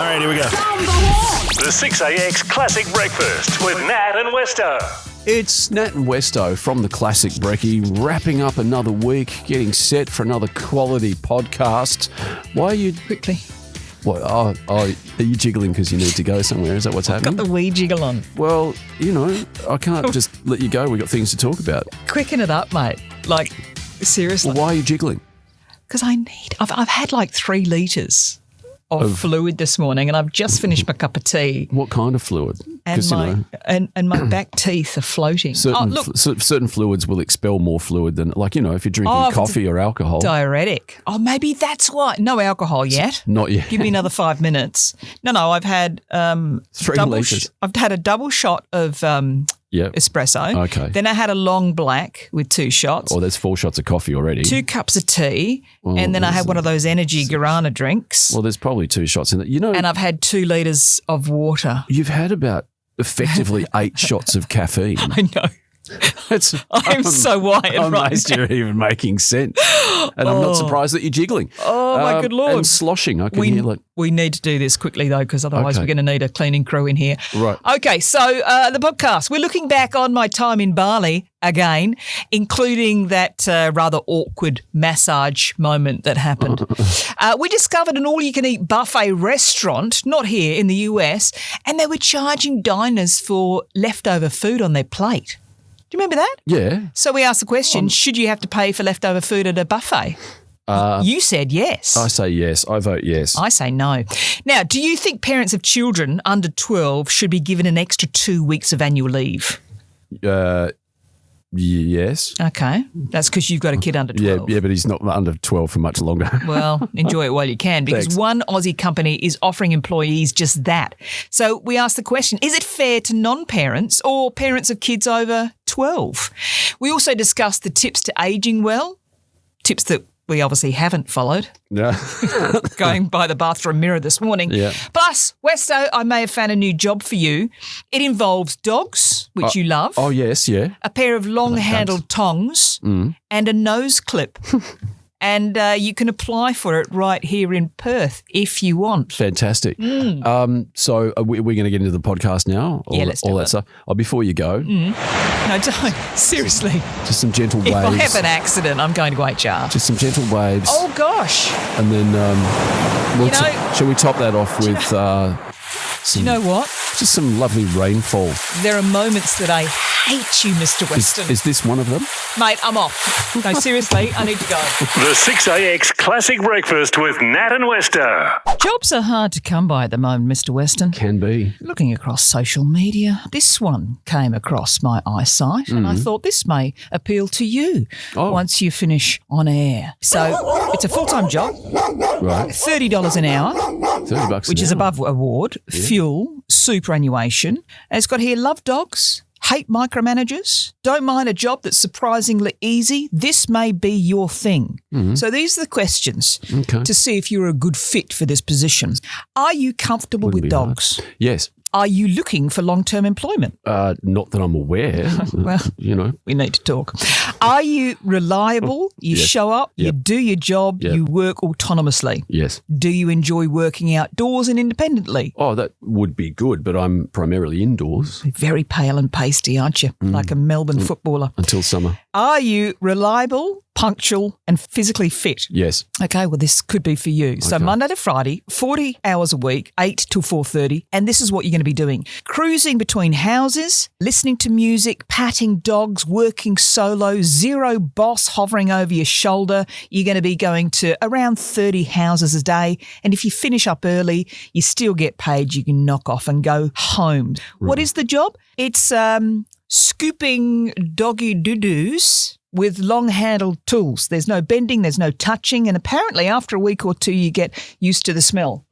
right, here we go. The 6AX Classic Breakfast with Nat and Westo. It's Nat and Westo from the Classic Brekkie, wrapping up another week, getting set for another quality podcast. Why are you... Quickly. What? Oh, are you jiggling because you need to go somewhere? Is that what's happening? Got the wee jiggle on. Well, you know, I can't just let you go. We've got things to talk about. Quicken it up, mate. Like, seriously. Well, why are you jiggling? Because I've had like 3 litres of fluid this morning, and I've just finished my cup of tea. What kind of fluid? And my back teeth are floating. Certain fluids will expel more fluid than, like, you know, if you're drinking coffee or alcohol. Diuretic. Oh, maybe that's why. No alcohol yet. Not yet. Give me another 5 minutes. No, I've had 3 litres. I've had a double shot of espresso. Okay. Then I had a long black with 2 shots. Oh, there's 4 shots of coffee already. 2 cups of tea. And then I had one of those energy guarana drinks. Well, there's probably 2 shots in it. You know, and I've had 2 litres of water. You've had about effectively 8 shots of caffeine. I know. I'm so wired amazed right now. you're even making sense. And I'm not surprised that you're jiggling. Oh, my good Lord. And sloshing. I can hear like... We need to do this quickly, though, because otherwise we're going to need a cleaning crew in here. Right. Okay, so the podcast. We're looking back on my time in Bali again, including that rather awkward massage moment that happened. We discovered an all-you-can-eat buffet restaurant, not here, in the US, and they were charging diners for leftover food on their plate. Do you remember that? Yeah. So we asked the question, should you have to pay for leftover food at a buffet? You said yes. I say yes. I vote yes. I say no. Now, do you think parents of children under 12 should be given an extra 2 weeks of annual leave? Yes. Okay. That's because you've got a kid under 12. Yeah, but he's not under 12 for much longer. Well, enjoy it while you can, because Thanks. One Aussie company is offering employees just that. So we asked the question, is it fair to non-parents or parents of kids over 12? We also discussed the tips to ageing well, tips that we obviously haven't followed. Yeah. Going by the bathroom mirror this morning. Yeah. Plus, Westo, I may have found a new job for you. It involves dogs, which you love. Oh, yes, yeah. A pair of long-handled tongs and a nose clip. And you can apply for it right here in Perth if you want. Fantastic. So are we going to get into the podcast now? Let's do all it. that stuff. Oh, before you go, No, don't. Seriously. just some gentle If waves. I have an accident, I'm going to HR. Just some gentle waves. Oh, gosh. And then shall we top that off with Do you know what? just some lovely rainfall? There are moments that I hate you, Mr. Weston. Is this one of them? Mate, I'm off. No, seriously, I need to go. The 6AX Classic Breakfast with Nat and Westo. Jobs are hard to come by at the moment, Mr. Weston. Can be. Looking across social media, this one came across my eyesight and I thought this may appeal to you once you finish on air. So it's a full-time job, Right. $30 an hour, $30 which an is hour. above award, fuel, superannuation. And it's got here, love dogs, hate micromanagers, don't mind a job that's surprisingly easy. This may be your thing. So these are the questions to see if you're a good fit for this position. Are you comfortable Wouldn't with be hard. dogs? Yes. Are you looking for long-term employment? Not that I'm aware. Well, you know. we need to talk. Are you reliable? You Yes. show up, you Yep. do your job, Yep. you work autonomously. Yes. Do you enjoy working outdoors and independently? Oh, that would be good, but I'm primarily indoors Very pale and pasty, aren't you? Like a Melbourne footballer. until summer. Are you reliable, punctual and physically fit? Yes. Okay, well, this could be for you. So Okay. Monday to Friday, 40 hours a week, 8 till 4:30, and this is what you're going to be doing. Cruising between houses, listening to music, patting dogs, working solo, zero boss hovering over your shoulder. You're going to be going to around 30 houses a day, and if you finish up early, you still get paid. You can knock off and go home. What is the job? It's scooping doggy doo-doos with long-handled tools. There's no bending, there's no touching, and apparently after a week or two you get used to the smell.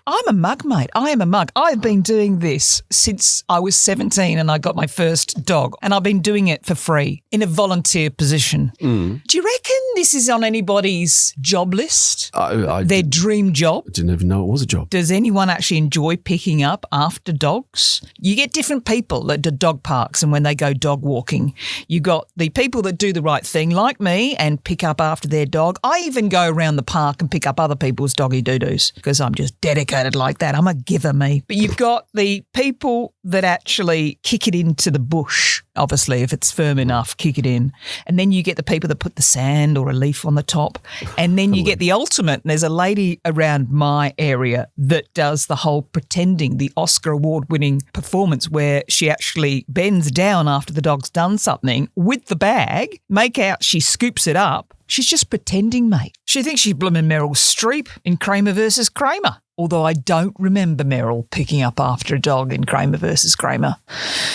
I'm a mug, mate. I am a mug. I've been doing this since I was 17 and I got my first dog, and I've been doing it for free in a volunteer position. Do you reckon this is on anybody's job list? Their dream job? I didn't even know it was a job. Does anyone actually enjoy picking up after dogs? You get different people at the dog parks and when they go dog walking. You got the people that do the right thing, like me, and pick up after their dog. I even go around the park and pick up other people's doggy doo-doos because I'm just dedicated like that. I'm a giver, me. But you've got the people that actually kick it into the bush. Obviously, if it's firm enough, kick it in. And then you get the people that put the sand or a leaf on the top. And then you get the ultimate. And there's a lady around my area that does the whole pretending, the Oscar award-winning performance where she actually bends down after the dog's done something with the bag, make out she scoops it up. She's just pretending, mate. She thinks she's blooming Meryl Streep in Kramer versus Kramer. Although I don't remember Meryl picking up after a dog in Kramer versus Kramer.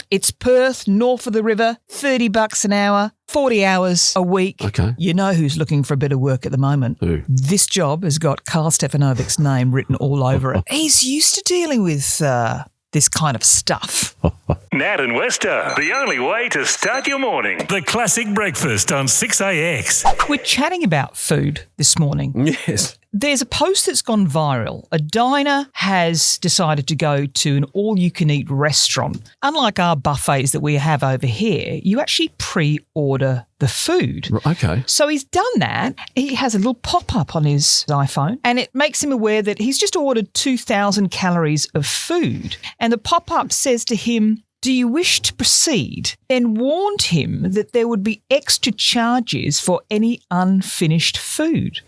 It's Perth, north of the river, $30 an hour, 40 hours a week. Okay. You know who's looking for a bit of work at the moment? Who? This job has got Karl Stefanovic's name written all over it. He's used to dealing with this kind of stuff. Nat and Westo, the only way to start your morning. The Classic Breakfast on 6AX. We're chatting about food this morning. Yes. There's a post that's gone viral. A diner has decided to go to an all-you-can-eat restaurant. Unlike our buffets that we have over here, you actually pre-order the food. Okay. So he's done that. He has a little pop-up on his iPhone, and it makes him aware that he's just ordered 2,000 calories of food. And the pop-up says to him, "Do you wish to proceed?" Then warned him that there would be extra charges for any unfinished food.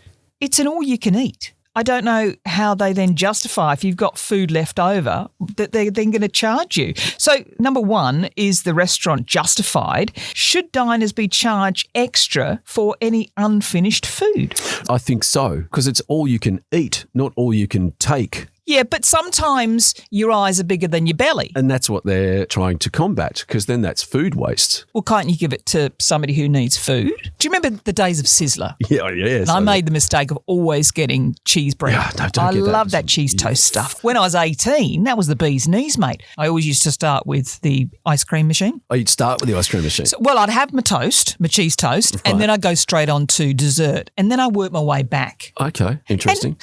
It's an all-you-can-eat. I don't know how they then justify if you've got food left over that they're then going to charge you. So, number one, is the restaurant justified? Should diners be charged extra for any unfinished food? I think so, because it's all you can eat, not all you can take. Yeah, but sometimes your eyes are bigger than your belly. And that's what they're trying to combat, because then that's food waste. Well, can't you give it to somebody who needs food? Do you remember the days of Sizzler? Yeah, yes. And I made the mistake of always getting cheese bread. Yeah, no, don't I get that. love that cheese toast stuff. When I was 18, that was the bee's knees, mate. I always used to start with the ice cream machine. Oh, you'd start with the ice cream machine. So, well, I'd have my toast, my cheese toast, Right. and then I'd go straight on to dessert, and then I work my way back. Okay, interesting.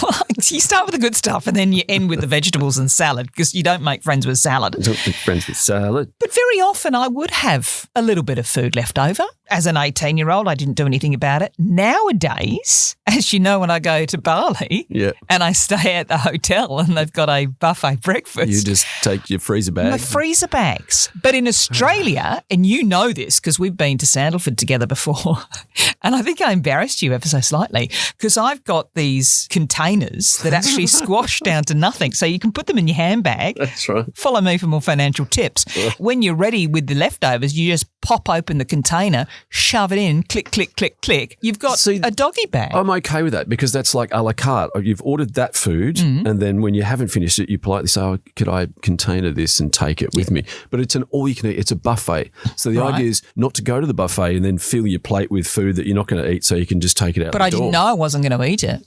Well, you start with the good stuff, and then you end with the vegetables and salad, because you don't make friends with salad. Don't make friends with salad. But very often I would have a little bit of food left over. As an 18-year-old, I didn't do anything about it. Nowadays, as you know, when I go to Bali and I stay at the hotel and they've got a buffet breakfast. You just take your freezer bag. My freezer bags. But in Australia, and you know this because we've been to Sandalford together before, and I think I embarrassed you ever so slightly because I've got these containers that actually squash down to nothing. So you can put them in your handbag. That's right. Follow me for more financial tips. When you're ready with the leftovers, you just pop open the container, shove it in, click, click, click, click. You've got a doggy bag. I'm okay with that because that's like a la carte. You've ordered that food and then when you haven't finished it, you politely say, "Oh, could I container this and take it with me?" But it's an all-you-can-eat. It's a buffet. So the idea is not to go to the buffet and then fill your plate with food that you're not going to eat so you can just take it out But the I door. didn't know I wasn't going to eat it.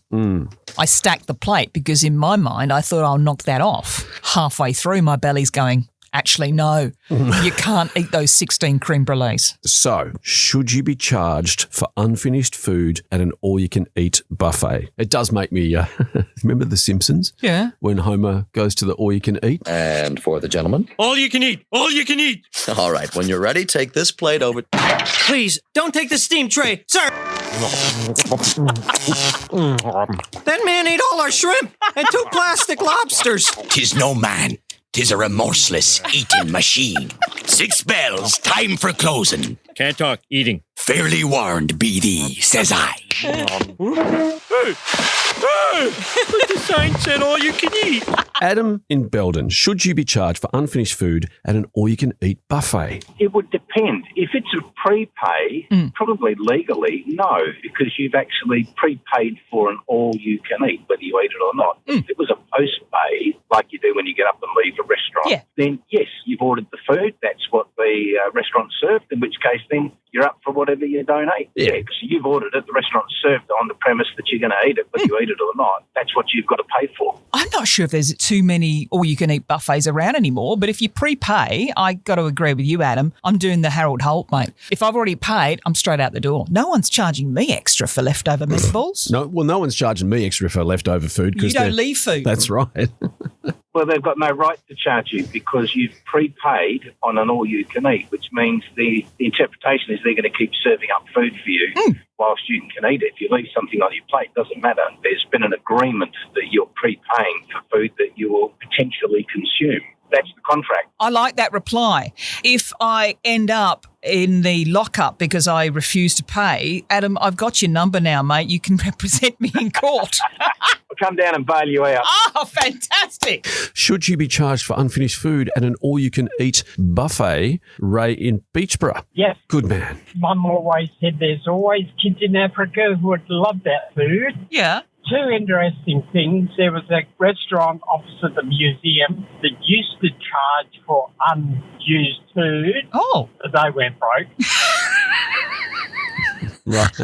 I stacked the plate because in my mind, I thought I'll knock that off. Halfway through, my belly's going, actually, no, you can't eat those 16 creme brulees. So, should you be charged for unfinished food at an all-you-can-eat buffet? It does make me, remember The Simpsons? Yeah. When Homer goes to the all-you-can-eat? And for the gentleman? All you can eat. All you can eat. All right, when you're ready, take this plate over. Please, don't take the steam tray. Sir! That man ate all our shrimp and 2 plastic lobsters. Tis no man. 'Tis a remorseless eating machine. 6 bells, time for closing. Can't talk. Eating. Fairly warned be thee, says I. But the sign said all you can eat. Adam in Belden, should you be charged for unfinished food at an all-you-can-eat buffet? It would depend. If it's a prepay, probably legally, no, because you've actually prepaid for an all-you-can-eat, whether you eat it or not. If it was a post-pay, like you do when you get up and leave a restaurant, then yes, you've ordered the food. That's what the restaurant served, in which case then you're up for whatever you donate. Yeah. Because you've ordered it, the restaurant's served on the premise that you're going to eat it, whether you eat it or not. That's what you've got to pay for. I'm not sure if there's too many all-you-can-eat buffets around anymore, but if you prepay, I got to agree with you, Adam. I'm doing the Harold Holt, mate. If I've already paid, I'm straight out the door. No one's charging me extra for leftover meatballs. No one's charging me extra for leftover food. You don't leave food. That's right. Well, they've got no right to charge you because you've prepaid on an all-you-can-eat, which means the interpretation is they're going to keep serving up food for you whilst you can eat it. If you leave something on your plate, it doesn't matter. There's been an agreement that you're prepaying for food that you will potentially consume. That's the contract. I like that reply. If I end up in the lockup because I refuse to pay, Adam, I've got your number now, mate. You can represent me in court. I'll come down and bail you out. Oh, fantastic. Should you be charged for unfinished food at an all-you-can-eat buffet, Ray, in Beachborough? Yes. Good man. Mum always said there's always kids in Africa who would love that food. Yeah. Two interesting things. There was a restaurant opposite the museum that used to charge for unused food. Oh. But they went broke. Right.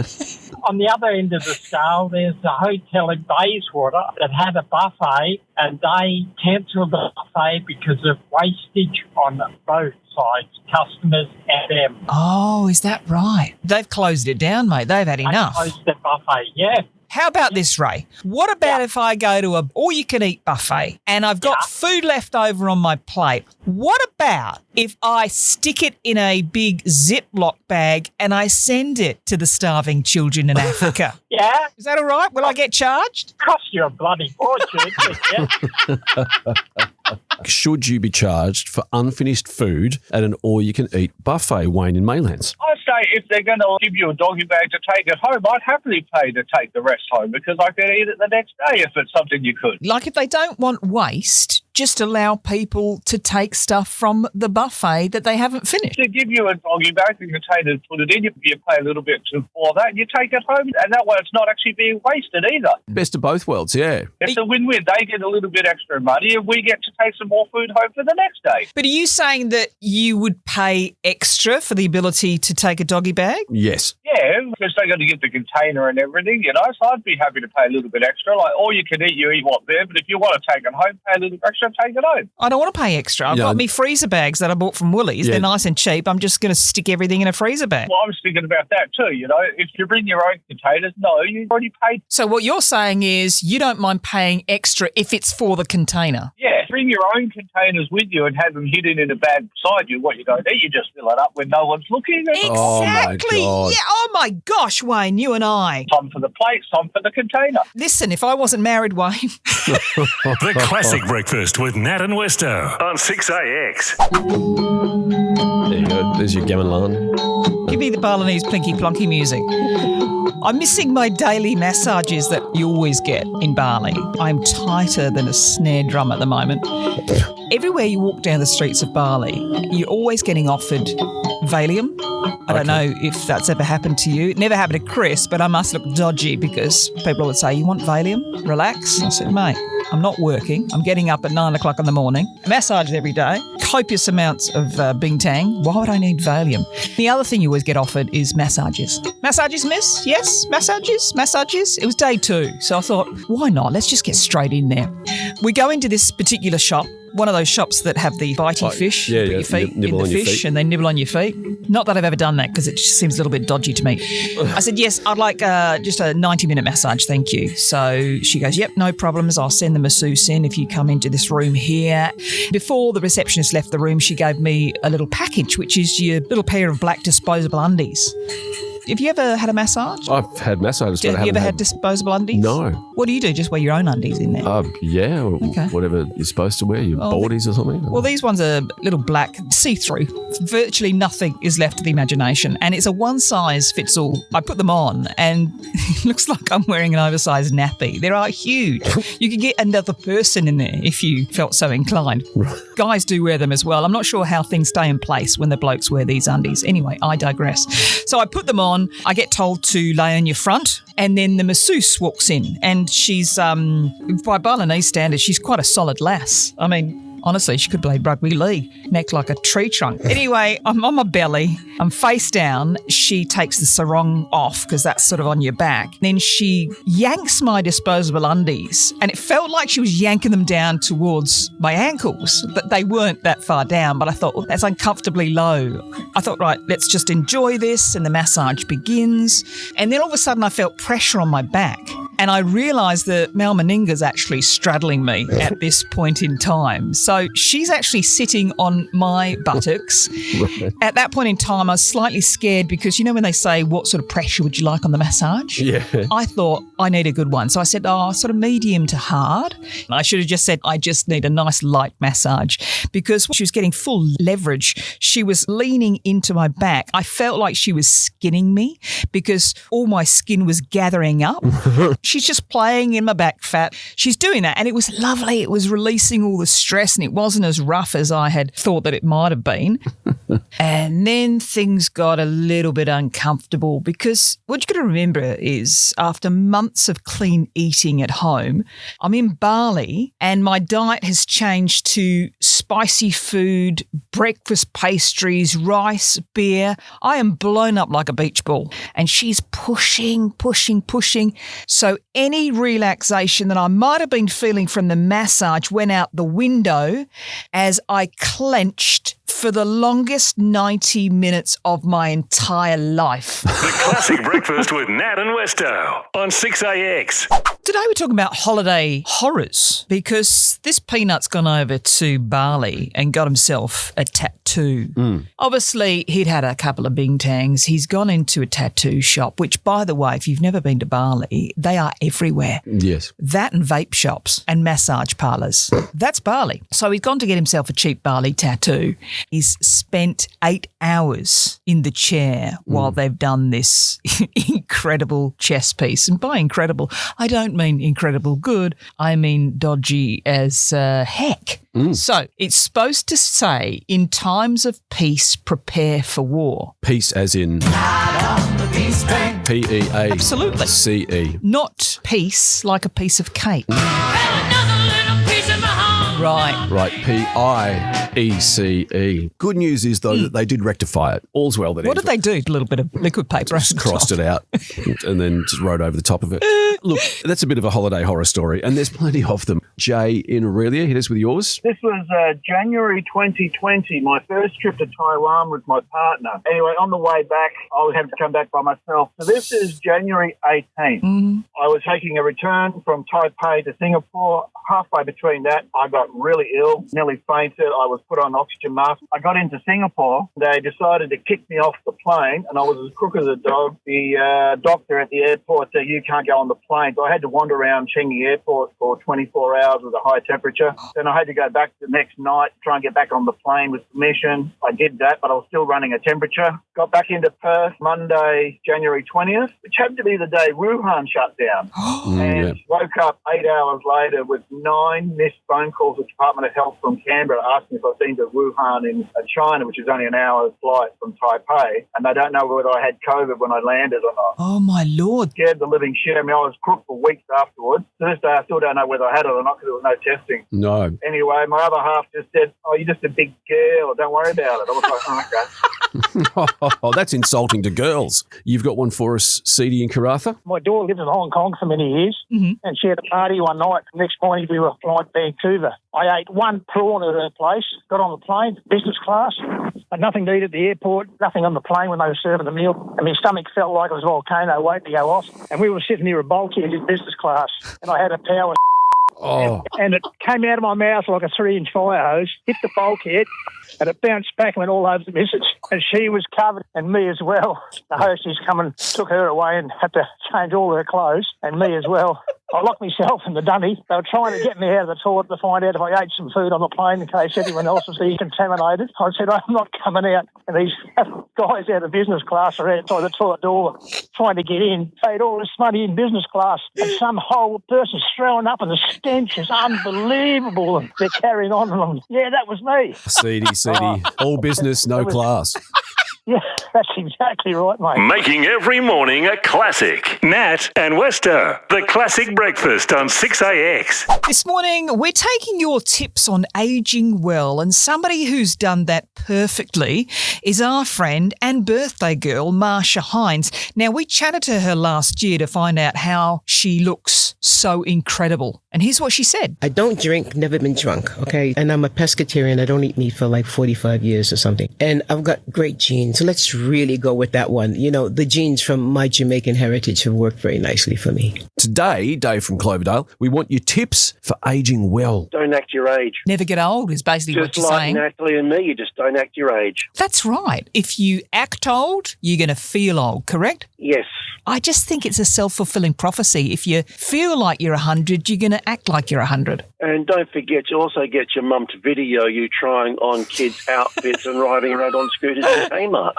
On the other end of the scale, there's a hotel in Bayswater that had a buffet and they cancelled the buffet because of wastage on both sides, customers and them. Oh, is that right? They've closed it down, mate. They've had enough. They closed the buffet, yeah. How about this, Ray? What about if I go to a all-you-can-eat buffet and I've got food left over on my plate? What about if I stick it in a big Ziploc bag and I send it to the starving children in Africa? Yeah. Is that all right? Will I get charged? Cost you a bloody fortune. Yeah. Should you be charged for unfinished food at an all-you-can-eat buffet, Wayne, in Maylands? I'd say if they're going to give you a doggy bag to take it home, I'd happily pay to take the rest home because I could eat it the next day if it's something you could. Like if they don't want waste, just allow people to take stuff from the buffet that they haven't finished. They give you a doggy bag, the container, put it in, you pay a little bit for that, you take it home, and that way it's not actually being wasted either. Best of both worlds, yeah. It's a win-win. They get a little bit extra money and we get to take some more food home for the next day. But are you saying that you would pay extra for the ability to take a doggy bag? Yes. Yeah, because they're going to get the container and everything, so I'd be happy to pay a little bit extra. Like, all you can eat, you eat what there, but if you want to take it home, pay a little extra, take it home. I don't want to pay extra. I've got me freezer bags that I bought from Woolies. Yeah. They're nice and cheap. I'm just going to stick everything in a freezer bag. Well, I was thinking about that too, If you bring your own containers, no, you've already paid. So what you're saying is you don't mind paying extra if it's for the container? Yeah, bring your own containers with you and have them hidden in a bag beside you. What you don't eat, you just fill it up when no one's looking. Exactly. Oh, my God. Yeah. Oh, my gosh, Wayne, you and I. Some for the plate, some for the container. Listen, if I wasn't married, Wayne. The Classic Breakfast with Nat and Westo on 6AX. There you go. There's your gamelan. Give me the Balinese plinky plonky music. I'm missing my daily massages that you always get in Bali. I'm tighter than a snare drum at the moment. Everywhere you walk down the streets of Bali, you're always getting offered Valium. I don't know if that's ever happened to you. It never happened to Chris, but I must look dodgy because people would say, "You want Valium? Relax." I said, "Mate, I'm not working. I'm getting up at 9 o'clock in the morning. Massages every day. Copious amounts of Bintang. Why would I need Valium?" The other thing you always get offered is massages. Massages, miss? Yes? Massages? Massages? It was day 2, so I thought, why not? Let's just get straight in there. We go into this particular shop, one of those shops that have the bitey fish. Yeah, put yeah, your feet nibble in on the your fish feet. and they nibble on your feet. Not that I've ever done that because it just seems a little bit dodgy to me. I said, yes, I'd like just a 90-minute massage, thank you. So she goes, yep, no problems. I'll send the masseuse in if you come into this room here. Before the receptionist left the room, she gave me a little package, which is your little pair of black disposable undies. Have you ever had a massage? I've had massages, but I Have you haven't ever had disposable undies? No. What do you do? Just wear your own undies in there? Yeah, or Okay. whatever you're supposed to wear, your boardies or something. Well, these ones are little black, see-through. Virtually nothing is left to the imagination. And it's a one-size-fits-all. I put them on and it looks like I'm wearing an oversized nappy. They are huge. You could get another person in there if you felt so inclined. Guys do wear them as well. I'm not sure how things stay in place when the blokes wear these undies. Anyway, I digress. So I put them on. I get told to lay on your front, and then the masseuse walks in, and she's, by Balinese standards, she's quite a solid lass. I mean, Honestly, she could play rugby league, neck like a tree trunk. Anyway, I'm on my belly. I'm face down. She takes the sarong off because that's sort of on your back. Then she yanks my disposable undies, and it felt like she was yanking them down towards my ankles, but they weren't that far down. But I thought, that's uncomfortably low. I thought, right, let's just enjoy this, and the massage begins. And then all of a sudden I felt pressure on my back, and I realised that Mel Meninga's actually straddling me at this point in time. So she's actually sitting on my buttocks. Right. At that point in time, I was slightly scared because, you know when they say, what sort of pressure would you like on the massage? Yeah. I thought, I need a good one. So I said, sort of medium to hard. I should have just said, I just need a nice light massage, because she was getting full leverage. She was leaning into my back. I felt like she was skinning me because all my skin was gathering up. She's just playing in my back fat. She's doing that, and it was lovely. It was releasing all the stress, and it wasn't as rough as I had thought that it might have been. And then things got a little bit uncomfortable, because what you got to remember is, after months of clean eating at home, I'm in Bali and my diet has changed to spicy food, breakfast pastries, rice, beer. I am blown up like a beach ball, and she's pushing. So any relaxation that I might have been feeling from the massage went out the window as I clenched for the longest 90 minutes of my entire life. The Classic Breakfast with Nat and Westo on 6AX. Today we're talking about holiday horrors, because this peanut's gone over to Bali and got himself a tattoo. Obviously, he'd had a couple of bing-tangs. He's gone into a tattoo shop, which, by the way, if you've never been to Bali, they are everywhere. Yes. That and vape shops and massage parlours. That's Bali. So he's gone to get himself a cheap Bali tattoo. He's spent 8 hours in the chair while they've done this incredible chess piece. And by incredible, I don't mean incredible good. I mean dodgy as heck. So it's supposed to say, in times of peace, prepare for war. Peace as in P-E-A-C-E. Absolutely. Not peace like a piece of cake. Right. P-I-E-C-E. Good news is, though, that they did rectify it. All's well that What did they do? A little bit of liquid paper. just crossed it out and then just wrote over the top of it. Look, that's a bit of a holiday horror story, and there's plenty of them. Jay in Aurelia, hit us with yours. This was January 2020, my first trip to Taiwan with my partner. Anyway, on the way back, I would have to come back by myself. So this is January 18th. I was taking a return from Taipei to Singapore. Halfway between that, I got really ill, nearly fainted. I was put on oxygen mask. I got into Singapore. They decided to kick me off the plane, and I was as crook as a dog. The doctor at the airport said, you can't go on the plane. So I had to wander around Changi Airport for 24 hours with a high temperature. Then I had to go back the next night, try and get back on the plane with permission. I did that, but I was still running a temperature. Got back into Perth Monday, January 20th, which happened to be the day Wuhan shut down. And woke up 8 hours later with 9 missed phone calls with the Department of Health from Canberra asking if I've been to Wuhan in China, which is only an hour's flight from Taipei, and they don't know whether I had COVID when I landed or not. Oh, my Lord. Scared the living shit. I mean, I was crook for weeks afterwards. To this day, I still don't know whether I had it or not because there was no testing. No. Anyway, my other half just said, you're just a big girl. Don't worry about it. I was like, okay. Oh, that's insulting to girls. You've got one for us, Ceedie in Karatha? My daughter lived in Hong Kong for many years, and she had a party one night. Next morning, we were flying to Vancouver. I ate one prawn at her place, got on the plane, business class. Had nothing to eat at the airport, nothing on the plane when they were serving the meal. And my stomach felt like it was a volcano waiting to go off. And we were sitting near a bulkhead in business class, and I had a power and it came out of my mouth like a 3-inch fire hose, hit the bulkhead, and it bounced back and went all over the missus. And she was covered, and me as well. The hostess come and took her away and had to change all her clothes, and me as well. I locked myself in the dunny. They were trying to get me out of the toilet to find out if I ate some food on the plane in case anyone else was decontaminated. I said, I'm not coming out. And these guys out of business class are outside the toilet door trying to get in. Paid all this money in business class, and some whole person's throwing up, and the stench is unbelievable. And they're carrying on. And yeah, that was me. Ceedie. All business, no class. Yeah, that's exactly right, mate. Making every morning a classic. Nat and Westo, the classic breakfast on 6AX. This morning, we're taking your tips on ageing well, and somebody who's done that perfectly is our friend and birthday girl, Marsha Hines. Now, we chatted to her last year to find out how she looks so incredible. And here's what she said. I don't drink, never been drunk, okay? And I'm a pescatarian. I don't eat meat for like 45 years or something. And I've got great genes. So let's really go with that one. You know, the genes from my Jamaican heritage have worked very nicely for me. Today, Dave from Cloverdale, we want your tips for ageing well. Don't act your age. Never get old is basically what you're saying. Just like Natalie and me, you just don't act your age. That's right. If you act old, you're going to feel old, correct? Yes. I just think it's a self-fulfilling prophecy. If you feel like you're 100, you're going to act like you're 100. And don't forget to also get your mum to video you trying on kids' outfits and riding around on scooters in Kmart.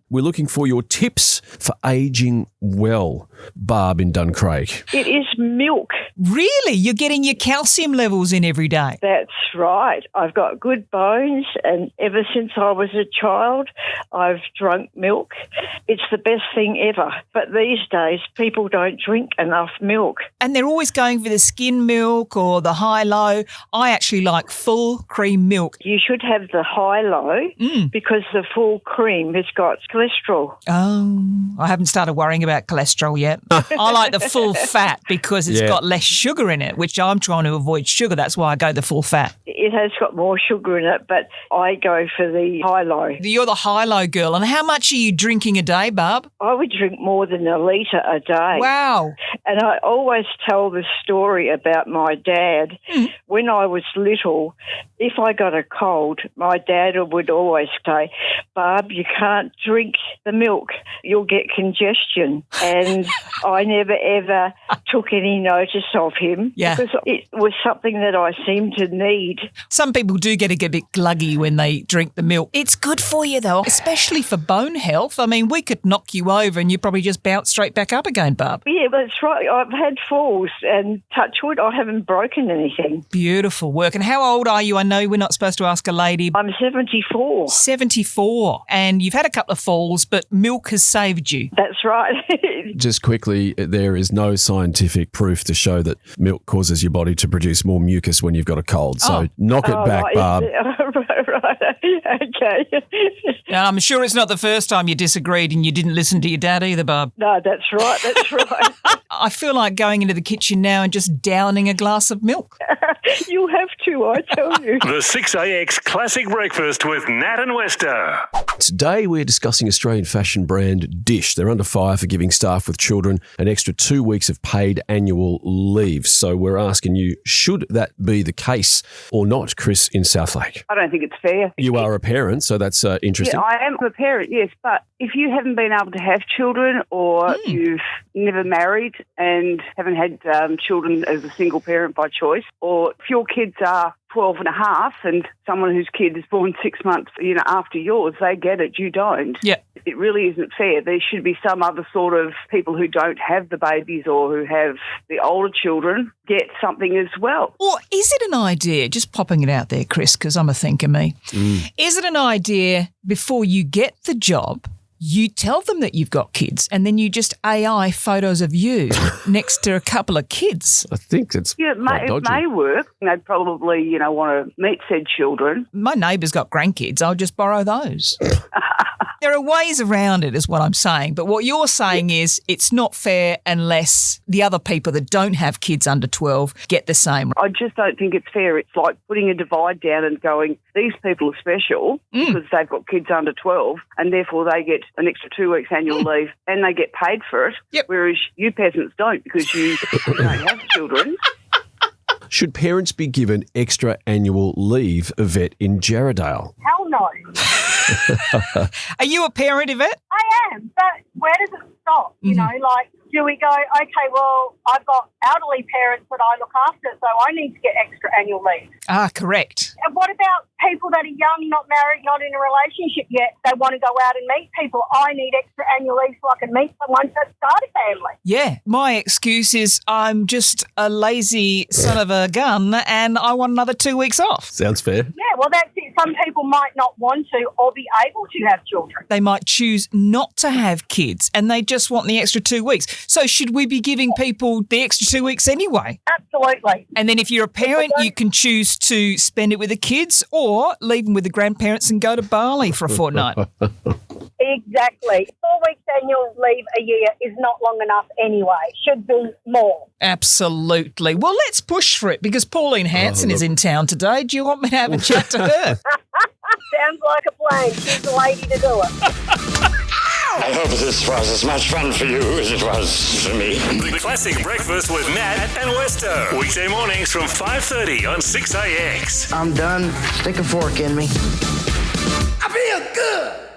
We're looking for your tips for ageing well. Barb in Duncraig. It is milk. Really? You're getting your calcium levels in every day? That's right. I've got good bones, and ever since I was a child, I've drunk milk. It's the best thing ever. But these days, people don't drink enough milk. And they're always going for the skim milk or the high-low. I actually like full cream milk. You should have the high-low because the full cream has got cholesterol. Oh, I haven't started worrying about cholesterol yet. I like the full fat because it's got less sugar in it, which I'm trying to avoid sugar. That's why I go the full fat. It has got more sugar in it, but I go for the high-low. You're the high-low girl. And how much are you drinking a day, Barb? I would drink more than a litre a day. Wow. And I always tell the story about my dad. When I was little, if I got a cold, my dad would always say, Barb, you can't drink the milk. You'll get congestion. And I never, ever took any notice of him because it was something that I seemed to need. Some people do get a bit gluggy when they drink the milk. It's good for you, though, especially for bone health. I mean, we could knock you over and you probably just bounce straight back up again, Barb. Yeah, that's right. I've had falls and touch wood, I haven't broken anything. Beautiful work. And how old are you? I know we're not supposed to ask a lady. I'm 74. 74. And you've had a couple of falls, but milk has saved you. That's right. Just quickly, there is no scientific proof to show that milk causes your body to produce more mucus when you've got a cold. So knock it back, right. Barb. Right. Okay. I'm sure it's not the first time you disagreed and you didn't listen to your dad either, Barb. No, that's right. That's right. I feel like going into the kitchen now and just downing a glass of milk. You have to, I tell you. The 6AX Classic Breakfast with Nat and Westo. Today we're discussing Australian fashion brand Dish. They're under fire for giving staff with children an extra 2 weeks of paid annual leave. So we're asking you, should that be the case or not, Chris in Southlake? I don't think it's fair. You are a parent, so that's interesting. Yeah, I am a parent, yes, but if you haven't been able to have children or you've never married and haven't had children as a single parent by choice, or if your kids are 12 and a half and someone whose kid is born 6 months, after yours, they get it, you don't. Yeah. It really isn't fair. There should be some other sort of people who don't have the babies or who have the older children get something as well. Or is it an idea, just popping it out there, Chris, because I'm a thinker me, is it an idea before you get the job, you tell them that you've got kids and then you just AI photos of you next to a couple of kids? I think it's it may work. They'd probably, want to meet said children. My neighbour's got grandkids. I'll just borrow those. There are ways around it is what I'm saying. But what you're saying is it's not fair unless the other people that don't have kids under 12 get the same. I just don't think it's fair. It's like putting a divide down and going, these people are special because they've got kids under 12 and therefore they get an extra 2 weeks annual leave and they get paid for it, whereas you peasants don't because you don't have children. Should parents be given extra annual leave, Yvette in Jarradale? Hell no. Are you a parent, Yvette? I am, but where does it stop? You know, do we go, okay, well, I've got elderly parents that I look after, so I need to get extra annual leave. Ah, correct. And what about people that are young, not married, not in a relationship yet? They want to go out and meet people. I need extra annual leave so I can meet someone to start a family. Yeah, my excuse is I'm just a lazy son of a gun and I want another 2 weeks off. Sounds fair. Yeah, well, that's it. some people might not want to or be able to have children. They might choose not to have kids and they just want the extra 2 weeks. So should we be giving people the extra 2 weeks anyway? Absolutely. And then if you're a parent, you can choose to spend it with the kids or leave them with the grandparents and go to Bali for a fortnight. Exactly. 4 weeks annual leave a year is not long enough anyway. Should be more. Absolutely. Well, let's push for it because Pauline Hanson is in town today. Do you want me to have a chat to her? Sounds like a plan. She's the lady to do it. I hope this was as much fun for you as it was for me. The Classic Breakfast with Nat and Westo. Weekday mornings from 5:30 on 6AX. I'm done. Stick a fork in me. I feel good.